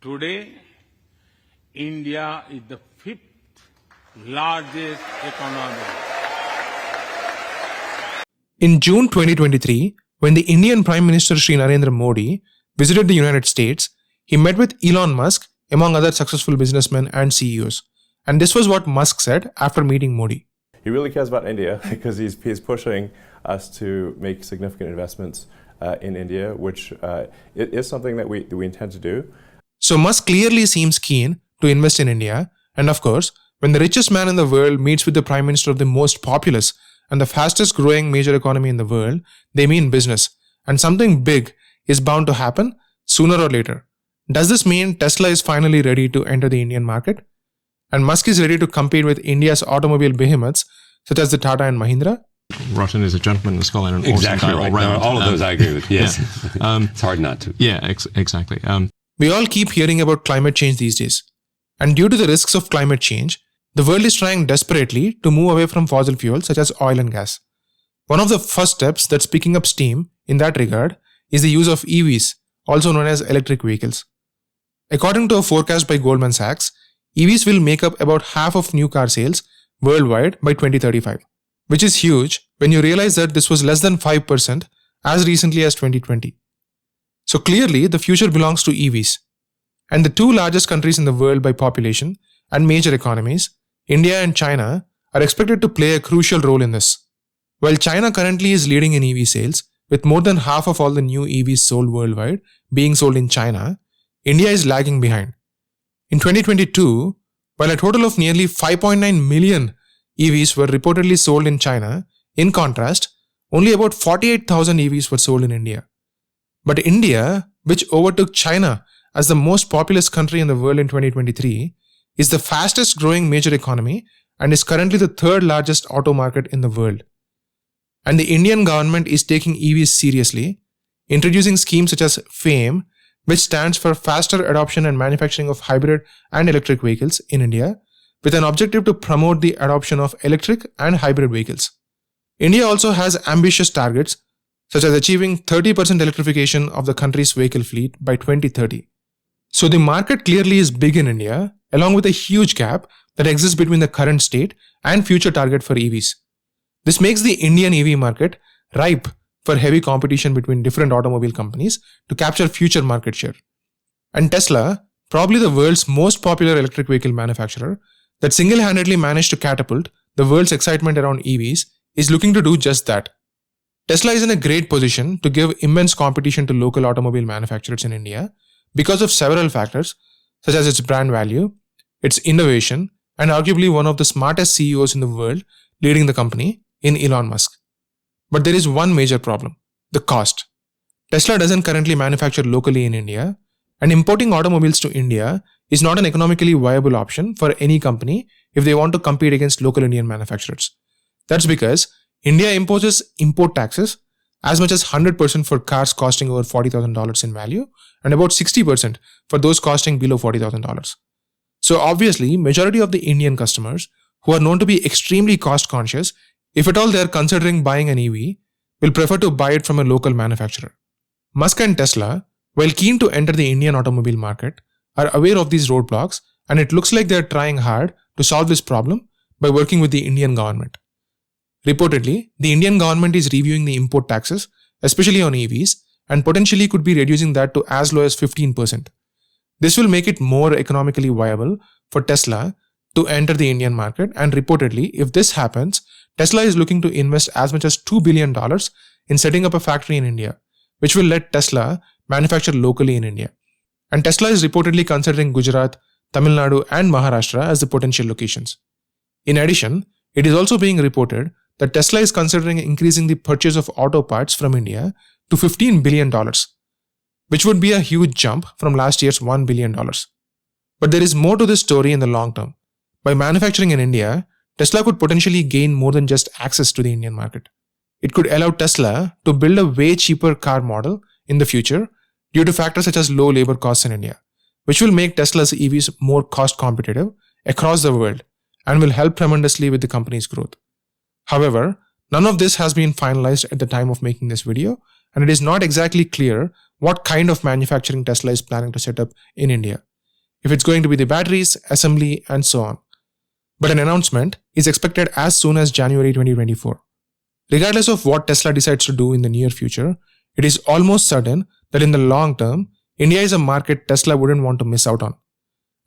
Today, India is the fifth largest economy. In June 2023, when the Indian Prime Minister Shri Narendra Modi visited the United States, he met with Elon Musk, among other successful businessmen and CEOs. And this was what Musk said after meeting Modi. He really cares about India because he's pushing us to make significant investments in India, which it is something that we intend to do. So Musk clearly seems keen to invest in India. And of course, when the richest man in the world meets with the Prime Minister of the most populous and the fastest growing major economy in the world, they mean business. And something big is bound to happen sooner or later. Does this mean Tesla is finally ready to enter the Indian market? And Musk is ready to compete with India's automobile behemoths such as the TATA and Mahindra? Rotten is a gentleman in the skull and an exactly awesome guy right. all round. All of those I agree with. Yes, yeah. It's hard not to. Yeah, exactly. We all keep hearing about climate change these days. And due to the risks of climate change, the world is trying desperately to move away from fossil fuels such as oil and gas. One of the first steps that's picking up steam in that regard is the use of EVs, also known as electric vehicles. According to a forecast by Goldman Sachs, EVs will make up about half of new car sales worldwide by 2035, which is huge when you realize that this was less than 5% as recently as 2020. So clearly, the future belongs to EVs. And the two largest countries in the world by population and major economies, India and China, are expected to play a crucial role in this. While China currently is leading in EV sales, with more than half of all the new EVs sold worldwide being sold in China, India is lagging behind. In 2022, while a total of nearly 5.9 million EVs were reportedly sold in China, in contrast, only about 48,000 EVs were sold in India. But India, which overtook China as the most populous country in the world in 2023, is the fastest growing major economy and is currently the third largest auto market in the world. And the Indian government is taking EVs seriously, introducing schemes such as FAME, which stands for Faster Adoption and Manufacturing of Hybrid and Electric Vehicles in India, with an objective to promote the adoption of electric and hybrid vehicles. India also has ambitious targets, such as achieving 30% electrification of the country's vehicle fleet by 2030. So the market clearly is big in India, along with a huge gap that exists between the current state and future target for EVs. This makes the Indian EV market ripe for heavy competition between different automobile companies to capture future market share. And Tesla, probably the world's most popular electric vehicle manufacturer, that single-handedly managed to catapult the world's excitement around EVs, is looking to do just that. Tesla is in a great position to give immense competition to local automobile manufacturers in India because of several factors such as its brand value, its innovation, and arguably one of the smartest CEOs in the world leading the company in Elon Musk. But there is one major problem: the cost. Tesla doesn't currently manufacture locally in India, and importing automobiles to India is not an economically viable option for any company if they want to compete against local Indian manufacturers. That's because India imposes import taxes as much as 100% for cars costing over $40,000 in value and about 60% for those costing below $40,000. So obviously, majority of the Indian customers, who are known to be extremely cost conscious, if at all they are considering buying an EV, will prefer to buy it from a local manufacturer. Musk and Tesla, while keen to enter the Indian automobile market, are aware of these roadblocks, and it looks like they are trying hard to solve this problem by working with the Indian government. Reportedly, the Indian government is reviewing the import taxes, especially on EVs, and potentially could be reducing that to as low as 15%. This will make it more economically viable for Tesla to enter the Indian market, and reportedly, if this happens, Tesla is looking to invest as much as $2 billion in setting up a factory in India, which will let Tesla manufacture locally in India. And Tesla is reportedly considering Gujarat, Tamil Nadu, and Maharashtra as the potential locations. In addition, it is also being reported that Tesla is considering increasing the purchase of auto parts from India to $15 billion, which would be a huge jump from last year's $1 billion. But there is more to this story in the long term. By manufacturing in India, Tesla could potentially gain more than just access to the Indian market. It could allow Tesla to build a way cheaper car model in the future due to factors such as low labor costs in India, which will make Tesla's EVs more cost competitive across the world and will help tremendously with the company's growth. However, none of this has been finalized at the time of making this video, and it is not exactly clear what kind of manufacturing Tesla is planning to set up in India. if it's going to be the batteries, assembly, and so on. But an announcement is expected as soon as January 2024. Regardless of what Tesla decides to do in the near future, it is almost certain that in the long term, India is a market Tesla wouldn't want to miss out on.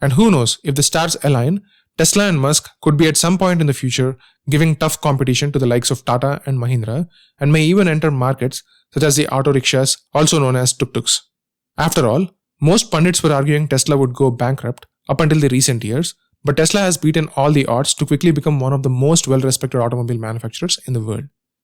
And who knows, if the stars align, Tesla and Musk could be at some point in the future giving tough competition to the likes of TATA and Mahindra, and may even enter markets such as the auto rickshaws, also known as tuk-tuks. After all, most pundits were arguing Tesla would go bankrupt up until the recent years, but Tesla has beaten all the odds to quickly become one of the most well-respected automobile manufacturers in the world.